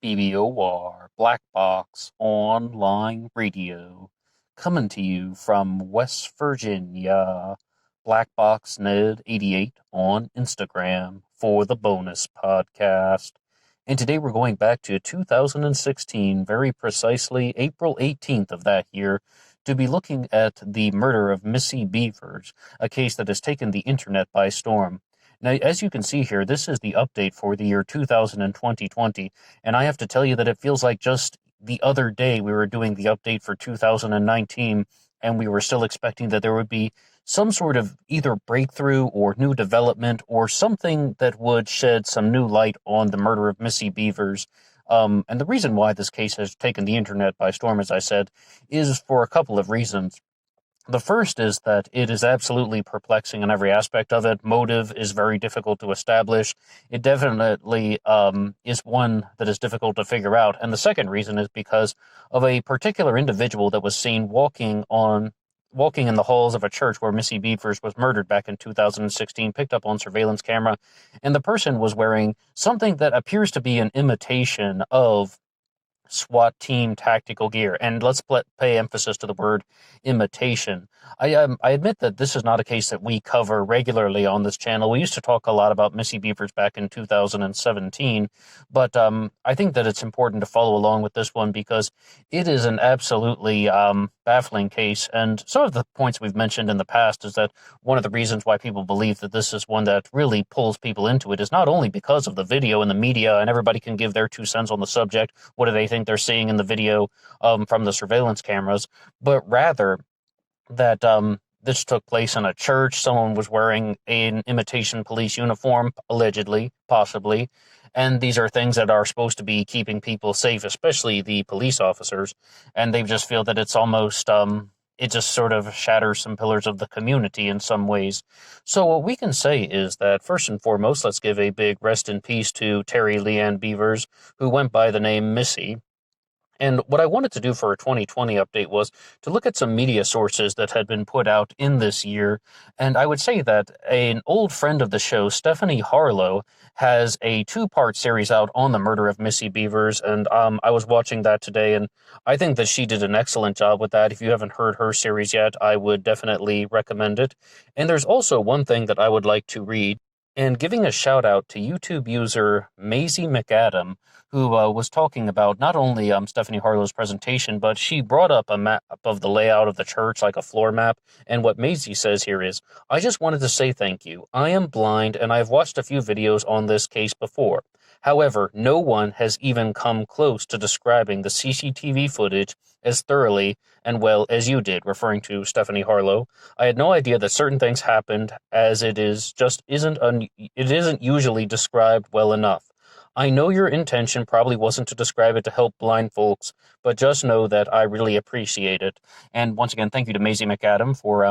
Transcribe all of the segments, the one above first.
BBOR, Black Box Online Radio, coming to you from West Virginia. Black Box Ned 88 on Instagram for the bonus podcast. And today we're going back to 2016, very precisely April 18th of that year, to be looking at the murder of Missy Bevers, a case that has taken the internet by storm. Now, as you can see here, this is the update for the year 2020, and I have to tell you that it feels like just the other day we were doing the update for 2019, and we were still expecting that there would be some sort of either breakthrough or new development or something that would shed some new light on the murder of Missy Bevers. And the reason why this case has taken the internet by storm, as I said, is for a couple of reasons. The first is that it is absolutely perplexing in every aspect of it. Motive is very difficult to establish. It definitely is one that is difficult to figure out. And the second reason is because of a particular individual that was seen walking in the halls of a church where Missy Bevers was murdered back in 2016, picked up on surveillance camera. And the person was wearing something that appears to be an imitation of SWAT team tactical gear. And let's pay emphasis to the word imitation. I admit that this is not a case that we cover regularly on this channel. We used to talk a lot about Missy Bevers back in 2017, but I think that it's important to follow along with this one because it is an absolutely baffling case. And some of the points we've mentioned in the past is that one of the reasons why people believe that this is one that really pulls people into it is not only because of the video and the media, and everybody can give their 2 cents on the subject. What do they think they're seeing in the video from the surveillance cameras, but rather that this took place in a church. Someone was wearing an imitation police uniform, allegedly, possibly, and these are things that are supposed to be keeping people safe, especially the police officers, and they just feel that it's almost it just sort of shatters some pillars of the community in some ways. So what we can say is that, first and foremost, let's give a big rest in peace to Terry Leanne Bevers, who went by the name Missy. And what I wanted to do for a 2020 update was to look at some media sources that had been put out in this year. And I would say that an old friend of the show, Stephanie Harlow, has a 2-part series out on the murder of Missy Bevers. And I was watching that today, and I think that she did an excellent job with that. If you haven't heard her series yet, I would definitely recommend it. And there's also one thing that I would like to read. And giving a shout out to YouTube user Maisie McAdam, who was talking about not only Stephanie Harlow's presentation, but she brought up a map of the layout of the church, like a floor map. And what Maisie says here is, I just wanted to say thank you. I am blind, and I've watched a few videos on this case before. However, no one has even come close to describing the CCTV footage as thoroughly and well as you did, referring to Stephanie Harlow. I had no idea that certain things happened, as it isn't usually described well enough. I know your intention probably wasn't to describe it to help blind folks, but just know that I really appreciate it. And once again, thank you to Maisie McAdam for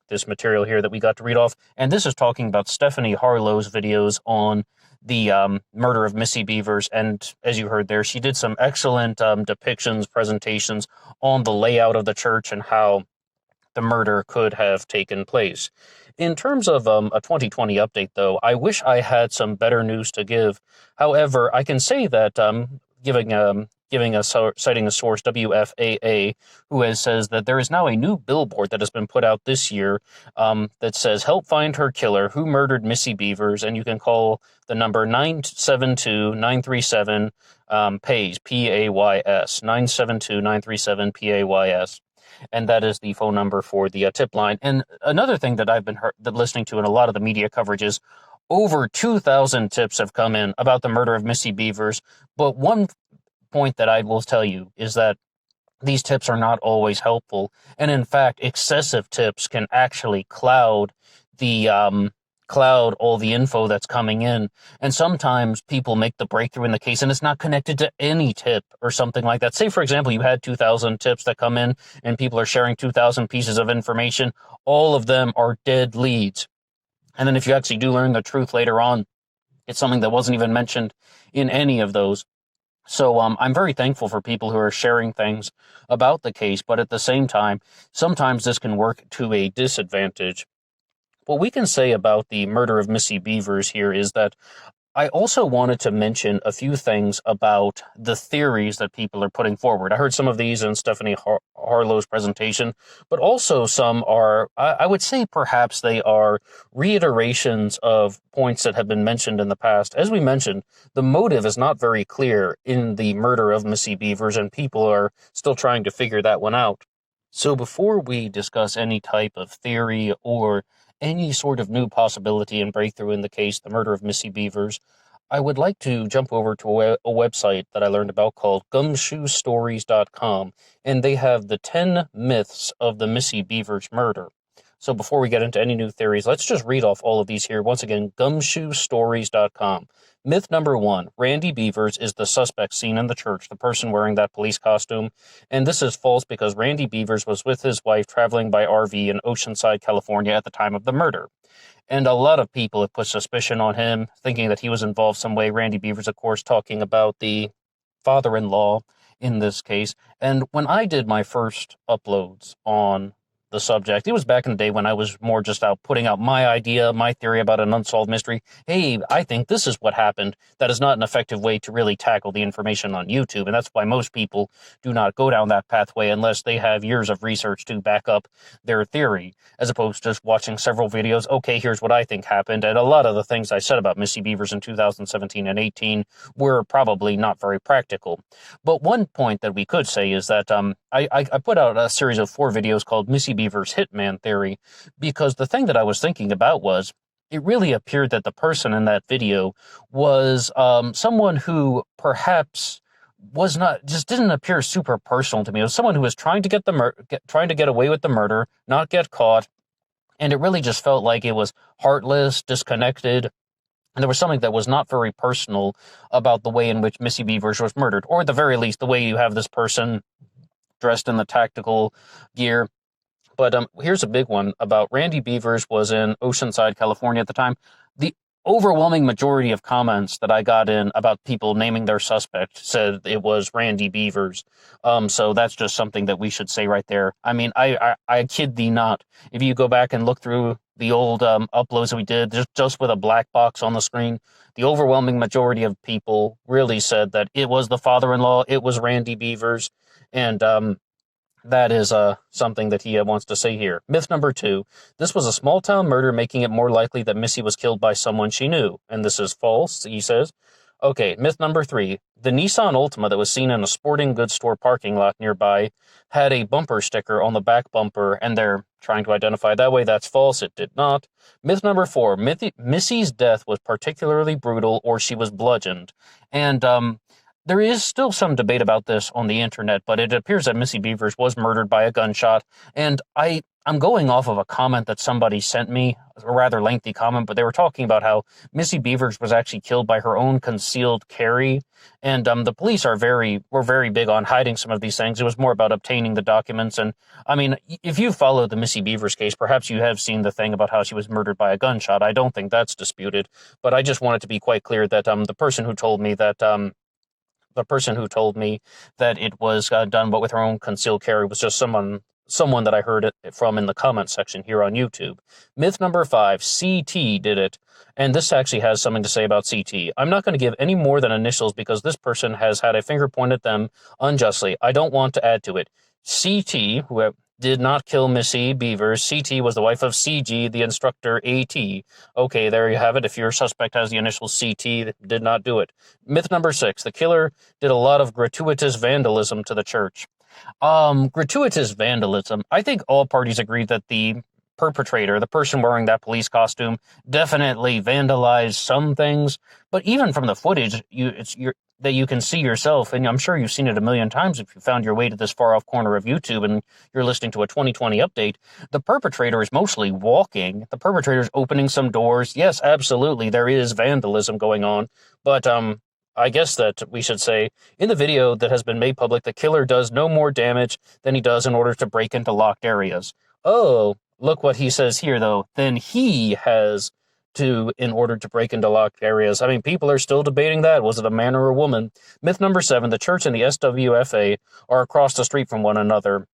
this material here that we got to read off. And this is talking about Stephanie Harlow's videos on the murder of Missy Bevers. And as you heard there, she did some excellent depictions, presentations on the layout of the church and how the murder could have taken place. In terms of a 2020 update, though, I wish I had some better news to give. However, I can say that citing a source, WFAA, who says that there is now a new billboard that has been put out this year that says, help find her killer who murdered Missy Bevers, and you can call the number 972-937 PAYS, P-A-Y-S, 972-937-PAYS. And that is the phone number for the tip line. And another thing that I've been listening to in a lot of the media coverage is over 2,000 tips have come in about the murder of Missy Bevers. But one point that I will tell you is that these tips are not always helpful. And in fact, excessive tips can actually cloud all the info that's coming in. And sometimes people make the breakthrough in the case and it's not connected to any tip or something like that. Say, for example, you had 2,000 tips that come in and people are sharing 2,000 pieces of information. All of them are dead leads. And then if you actually do learn the truth later on, it's something that wasn't even mentioned in any of those. So I'm very thankful for people who are sharing things about the case, but at the same time, sometimes this can work to a disadvantage. What we can say about the murder of Missy Bevers here is that I also wanted to mention a few things about the theories that people are putting forward. I heard some of these in Stephanie Harlow's presentation, but also some are, I would say perhaps they are reiterations of points that have been mentioned in the past. As we mentioned, the motive is not very clear in the murder of Missy Bevers, and people are still trying to figure that one out. So before we discuss any type of theory or any sort of new possibility and breakthrough in the case, the murder of Missy Bevers, I would like to jump over to a website that I learned about called gumshoestories.com, and they have the 10 myths of the Missy Bevers murder. So before we get into any new theories, let's just read off all of these here. Once again, gumshoestories.com. Myth number 1, Randy Bevers is the suspect seen in the church, the person wearing that police costume. And this is false because Randy Bevers was with his wife traveling by RV in Oceanside, California at the time of the murder. And a lot of people have put suspicion on him, thinking that he was involved some way. Randy Bevers, of course, talking about the father-in-law in this case. And when I did my first uploads on the subject, it was back in the day when I was more just out putting out my idea, my theory about an unsolved mystery. Hey, I think this is what happened. That is not an effective way to really tackle the information on YouTube, and that's why most people do not go down that pathway unless they have years of research to back up their theory, as opposed to just watching several videos. Okay, here's what I think happened, and a lot of the things I said about Missy Bevers in 2017 and 18 were probably not very practical. But one point that we could say is that I put out a series of 4 videos called Missy Bevers Hitman Theory, because the thing that I was thinking about was it really appeared that the person in that video was someone who perhaps was not, just didn't appear super personal to me. It was someone who was trying to trying to get away with the murder, not get caught, and it really just felt like it was heartless, disconnected, and there was something that was not very personal about the way in which Missy Bevers was murdered, or at the very least, the way you have this person dressed in the tactical gear. But here's a big one about Randy Bevers was in Oceanside, California at the time. The overwhelming majority of comments that I got in about people naming their suspect said it was Randy Bevers. So that's just something that we should say right there. I mean, I kid thee not. If you go back and look through the old uploads that we did, just with a black box on the screen, the overwhelming majority of people really said that it was the father-in-law, it was Randy Bevers, and that is something that he wants to say here. Myth number 2. This was a small-town murder, making it more likely that Missy was killed by someone she knew. And this is false, he says. Okay, myth number 3. The Nissan Altima that was seen in a sporting goods store parking lot nearby had a bumper sticker on the back bumper, and they're trying to identify that way. That's false. It did not. Myth number 4. Missy's death was particularly brutal, or she was bludgeoned. And there is still some debate about this on the internet, but it appears that Missy Bevers was murdered by a gunshot. And I'm going off of a comment that somebody sent me, a rather lengthy comment, but they were talking about how Missy Bevers was actually killed by her own concealed carry. And the police were very big on hiding some of these things. It was more about obtaining the documents. And I mean, if you follow the Missy Bevers case, perhaps you have seen the thing about how she was murdered by a gunshot. I don't think that's disputed, but I just wanted to be quite clear that the person who told me that it was done but with her own concealed carry was just someone that I heard it from in the comment section here on YouTube. Myth number 5, CT did it. And this actually has something to say about CT. I'm not going to give any more than initials because this person has had a finger pointed at them unjustly. I don't want to add to it. CT, who did not kill Missy Bevers. CT was the wife of CG, the instructor AT. Okay, there you have it. If your suspect has the initial CT, did not do it. Myth number 6, the killer did a lot of gratuitous vandalism to the church. Gratuitous vandalism. I think all parties agree that the perpetrator, the person wearing that police costume, definitely vandalized some things. But even from the footage, that you can see yourself, and I'm sure you've seen it a million times if you found your way to this far off corner of YouTube and you're listening to a 2020 update, the perpetrator is mostly walking. The perpetrator is opening some doors. Yes, absolutely, there is vandalism going on. But I guess that we should say, in the video that has been made public, the killer does no more damage than he does in order to break into locked areas. Oh, look what he says here, though. Then he has to in order to break into locked areas. I mean, people are still debating that. Was it a man or a woman? Myth number 7, the church and the SWFA are across the street from one another.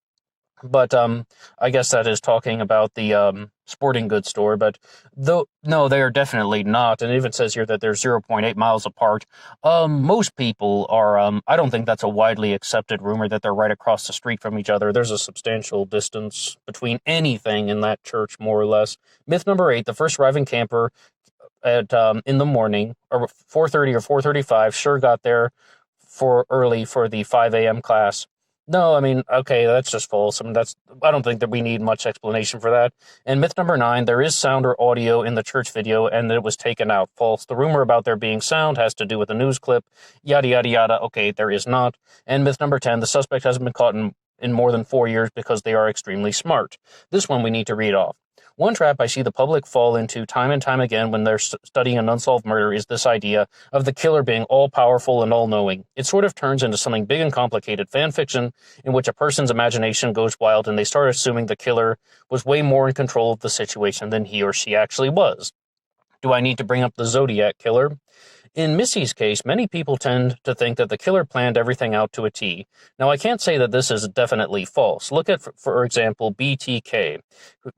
But I guess that is talking about the sporting goods store, but though no, they are definitely not. And it even says here that they're 0.8 miles apart. Most people are. I don't think that's a widely accepted rumor that they're right across the street from each other. There's a substantial distance between anything in that church, more or less. Myth number 8: the first arriving camper at in the morning, or 4:30 or 4:35, sure got there for early for the 5 a.m. class. No, I mean, okay, that's just false. I mean, I don't think that we need much explanation for that. And myth number 9: there is sound or audio in the church video and that it was taken out. False. The rumor about there being sound has to do with a news clip. Yada, yada, yada. Okay, there is not. And myth number 10: the suspect hasn't been caught in more than 4 years because they are extremely smart. This one we need to read off. One trap I see the public fall into time and time again when they're studying an unsolved murder is this idea of the killer being all-powerful and all-knowing. It sort of turns into something big and complicated, fan fiction, in which a person's imagination goes wild and they start assuming the killer was way more in control of the situation than he or she actually was. Do I need to bring up the Zodiac Killer? In Missy's case, many people tend to think that the killer planned everything out to a T. Now, I can't say that this is definitely false. Look at, for example, BTK.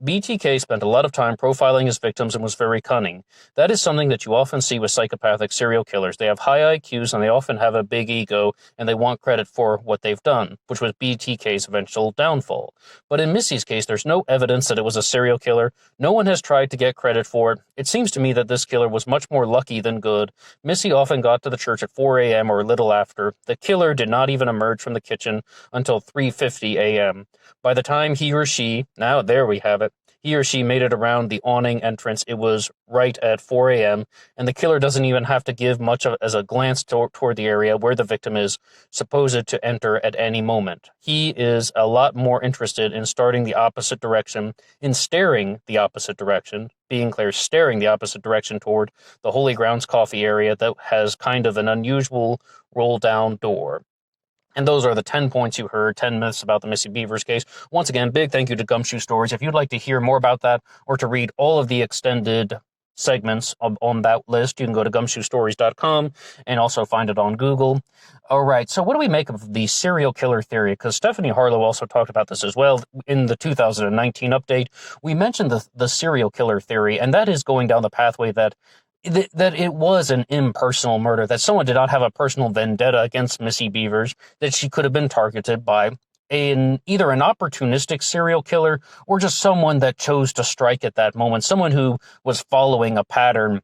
BTK spent a lot of time profiling his victims and was very cunning. That is something that you often see with psychopathic serial killers. They have high IQs and they often have a big ego and they want credit for what they've done, which was BTK's eventual downfall. But in Missy's case, there's no evidence that it was a serial killer. No one has tried to get credit for it. It seems to me that this killer was much more lucky than good. Missy often got to the church at 4 a.m. or a little after. The killer did not even emerge from the kitchen until 3:50 a.m. By the time he or she, now there we have it, he or she made it around the awning entrance, it was right at 4 a.m., and the killer doesn't even have to give much of as a glance toward the area where the victim is supposed to enter at any moment. He is a lot more interested in starting the opposite direction, in staring the opposite direction, being clear, staring the opposite direction toward the Holy Grounds coffee area that has kind of an unusual roll-down door. And those are the 10 points you heard, 10 myths about the Missy Bevers case. Once again, big thank you to Gumshoe Stories. If you'd like to hear more about that or to read all of the extended segments on that list, you can go to gumshoestories.com and also find it on Google. All right, so what do we make of the serial killer theory? Because Stephanie Harlow also talked about this as well in the 2019 update. We mentioned the serial killer theory, and that is going down the pathway that it was an impersonal murder, that someone did not have a personal vendetta against Missy Bevers, that she could have been targeted by either an opportunistic serial killer or just someone that chose to strike at that moment, someone who was following a pattern.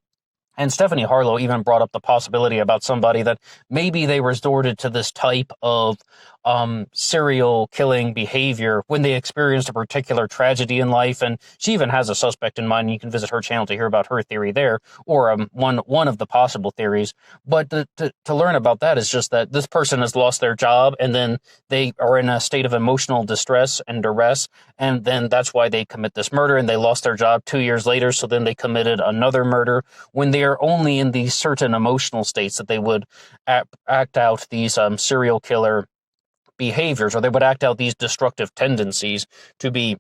And Stephanie Harlow even brought up the possibility about somebody that maybe they resorted to this type of serial killing behavior when they experienced a particular tragedy in life. And she even has a suspect in mind. You can visit her channel to hear about her theory there, or one of the possible theories. But to learn about that is just that this person has lost their job and then they are in a state of emotional distress and duress. And then that's why they commit this murder, and they lost their job 2 years later. So then they committed another murder when they are only in these certain emotional states that they would act out these serial killer behaviors, or they would act out these destructive tendencies, to be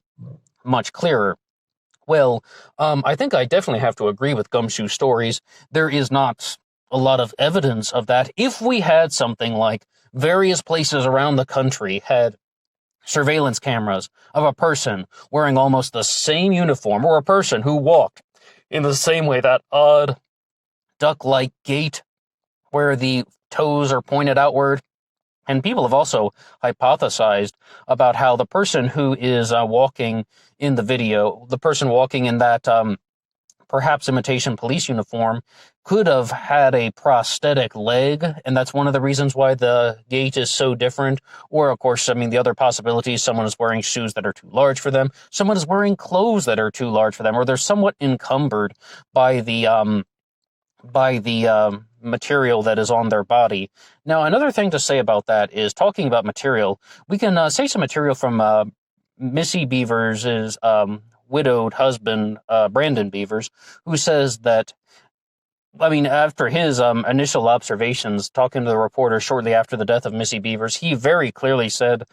much clearer. Well, I think I definitely have to agree with Gumshoe Stories. There is not a lot of evidence of that. If we had something like various places around the country had surveillance cameras of a person wearing almost the same uniform, or a person who walked in the same way, that odd duck-like gait where the toes are pointed outward. And people have also hypothesized about how the person who is walking in the video, the person walking in that perhaps imitation police uniform, could have had a prosthetic leg, and that's one of the reasons why the gait is so different. Or, of course, I mean, the other possibility is someone is wearing shoes that are too large for them, someone is wearing clothes that are too large for them, or they're somewhat encumbered by the material that is on their body. Now, another thing to say about that is, talking about material, we can say some material from Missy Bevers' widowed husband, Brandon Bevers, who says that, I mean, after his initial observations, talking to the reporter shortly after the death of Missy Bevers, he very clearly said,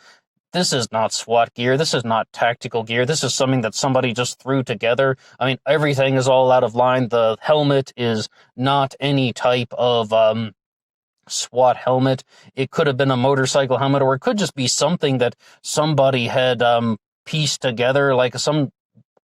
this is not SWAT gear. This is not tactical gear. This is something that somebody just threw together. I mean, everything is all out of line. The helmet is not any type of SWAT helmet. It could have been a motorcycle helmet, or it could just be something that somebody had pieced together, like some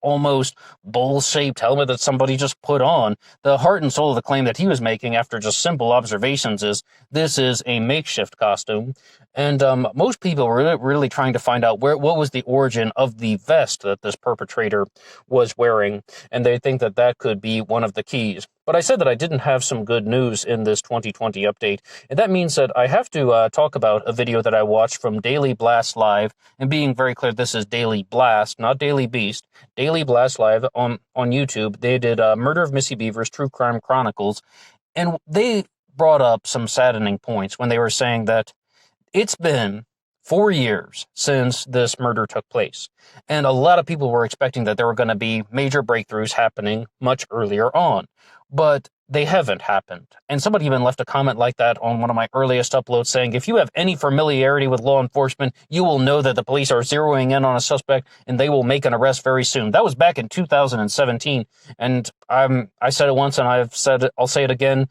almost bowl-shaped helmet that somebody just put on. The heart and soul of the claim that he was making after just simple observations is this is a makeshift costume. And most people were really trying to find out what was the origin of the vest that this perpetrator was wearing, and they think that that could be one of the keys. But I said that I didn't have some good news in this 2020 update, and that means that I have to talk about a video that I watched from Daily Blast Live, and being very clear, this is Daily Blast, not Daily Beast. Daily Blast Live on YouTube. They did Murder of Missy Bevers, True Crime Chronicles, and they brought up some saddening points when they were saying that it's been 4 years since this murder took place, and a lot of people were expecting that there were going to be major breakthroughs happening much earlier on, but they haven't happened. And somebody even left a comment like that on one of my earliest uploads saying, if you have any familiarity with law enforcement, you will know that the police are zeroing in on a suspect and they will make an arrest very soon. That was back in 2017, and I said it once and I'll say it again.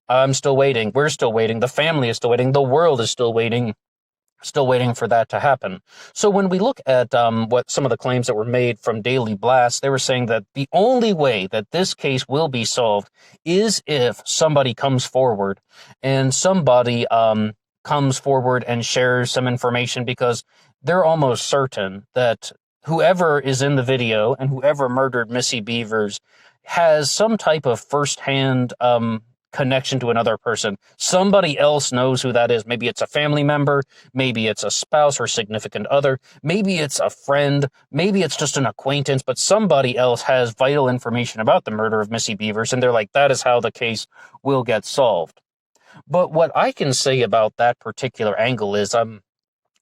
I'm still waiting. We're still waiting. The family is still waiting. The world is still waiting for that to happen. So when we look at what some of the claims that were made from Daily Blast, they were saying that the only way that this case will be solved is if somebody comes forward and somebody comes forward and shares some information, because they're almost certain that whoever is in the video and whoever murdered Missy Bevers has some type of firsthand connection to another person. Somebody else knows who that is. Maybe it's a family member, maybe it's a spouse or significant other, maybe it's a friend, maybe it's just an acquaintance, but somebody else has vital information about the murder of Missy Bevers, and they're like, that is how the case will get solved. But what I can say about that particular angle is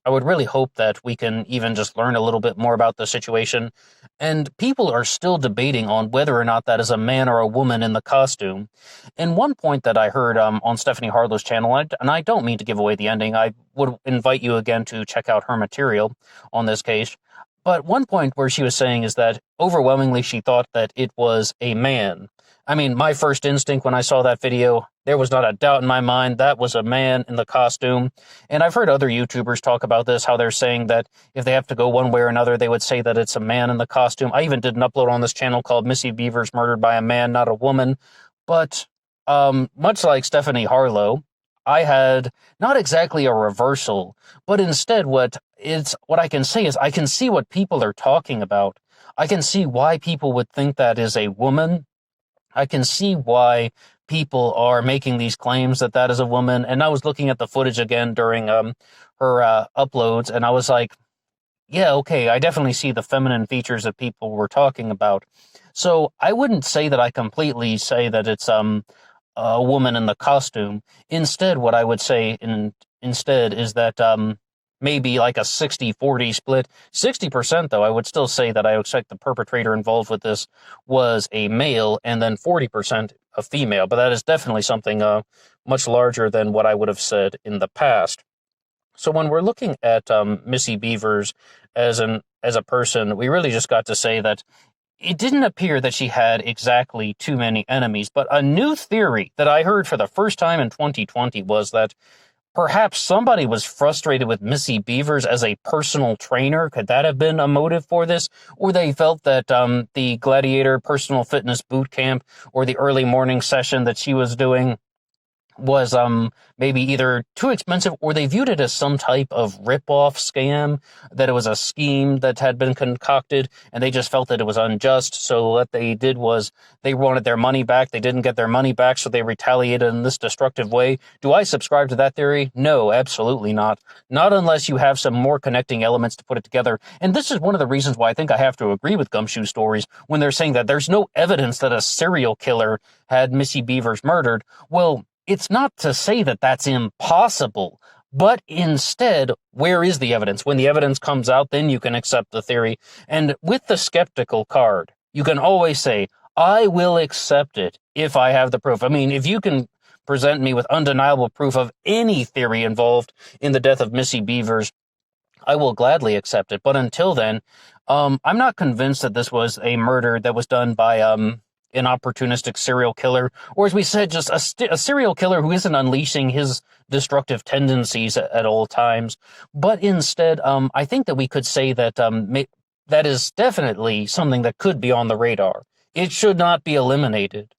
I would really hope that we can even just learn a little bit more about the situation. And people are still debating on whether or not that is a man or a woman in the costume. And one point that I heard on Stephanie Harlow's channel, and I don't mean to give away the ending, I would invite you again to check out her material on this case. But one point where she was saying is that overwhelmingly she thought that it was a man. I mean, my first instinct when I saw that video, there was not a doubt in my mind that was a man in the costume. And I've heard other YouTubers talk about this, how they're saying that if they have to go one way or another, they would say that it's a man in the costume. I even did an upload on this channel called Missy Bevers Murdered by a Man, Not a Woman. But much like Stephanie Harlow, I had not exactly a reversal, but instead what I can say is I can see what people are talking about. I can see why people would think that is a woman. I can see why people are making these claims that that is a woman. And I was looking at the footage again during her uploads, and I was like, yeah, okay, I definitely see the feminine features that people were talking about. So I wouldn't say that I completely say that it's a woman in the costume. Instead, what I would say instead is that maybe like a 60-40 split. 60%, though, I would still say that I expect the perpetrator involved with this was a male, and then 40% a female. But that is definitely something much larger than what I would have said in the past. So when we're looking at Missy Bevers as a person, we really just got to say that it didn't appear that she had exactly too many enemies. But a new theory that I heard for the first time in 2020 was that perhaps somebody was frustrated with Missy Bevers as a personal trainer. Could that have been a motive for this? Or they felt that the Gladiator personal fitness boot camp or the early morning session that she was doing was maybe either too expensive, or they viewed it as some type of rip-off scam, that it was a scheme that had been concocted, and they just felt that it was unjust. So what they did was they wanted their money back. They didn't get their money back, so they retaliated in this destructive way. Do I subscribe to that theory? No, absolutely not. Not unless you have some more connecting elements to put it together. And this is one of the reasons why I think I have to agree with Gumshoe Stories when they're saying that there's no evidence that a serial killer had Missy Bevers murdered. Well, it's not to say that that's impossible, but instead, where is the evidence? When the evidence comes out, then you can accept the theory. And with the skeptical card, you can always say, I will accept it if I have the proof. I mean, if you can present me with undeniable proof of any theory involved in the death of Missy Bevers, I will gladly accept it. But until then, I'm not convinced that this was a murder that was done by an opportunistic serial killer, or as we said, just a serial killer who isn't unleashing his destructive tendencies at all times. But instead, I think that we could say that that is definitely something that could be on the radar. It should not be eliminated.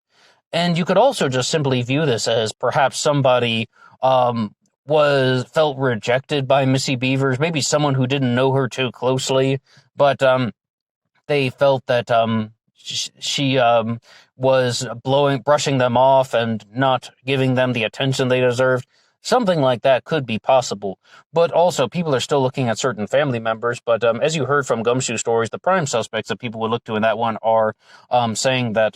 And you could also just simply view this as perhaps somebody felt rejected by Missy Bevers, maybe someone who didn't know her too closely, but they felt that she was brushing them off and not giving them the attention they deserved. Something like that could be possible. But also, people are still looking at certain family members. But as you heard from Gumshoe Stories, the prime suspects that people would look to in that one are saying that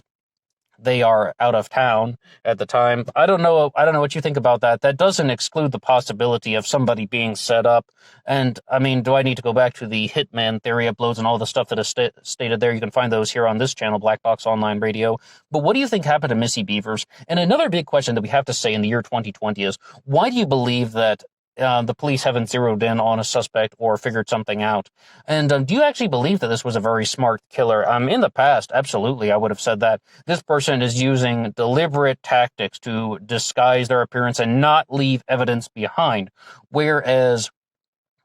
they are out of town at the time. I don't know what you think about that. That doesn't exclude the possibility of somebody being set up. And I mean, do I need to go back to the Hitman theory uploads and all the stuff that is stated there? You can find those here on this channel, Black Box Online Radio. But what do you think happened to Missy Bevers? And another big question that we have to say in the year 2020 is, why do you believe that the police haven't zeroed in on a suspect or figured something out? And do you actually believe that this was a very smart killer? In the past, absolutely, I would have said that. This person is using deliberate tactics to disguise their appearance and not leave evidence behind, whereas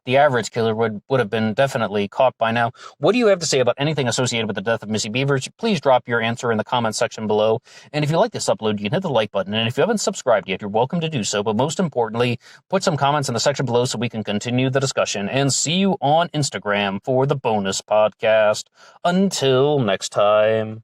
the average killer would have been definitely caught by now. What do you have to say about anything associated with the death of Missy Bevers? Please drop your answer in the comments section below. And if you like this upload, you can hit the like button. And if you haven't subscribed yet, you're welcome to do so. But most importantly, put some comments in the section below so we can continue the discussion. And see you on Instagram for the bonus podcast. Until next time.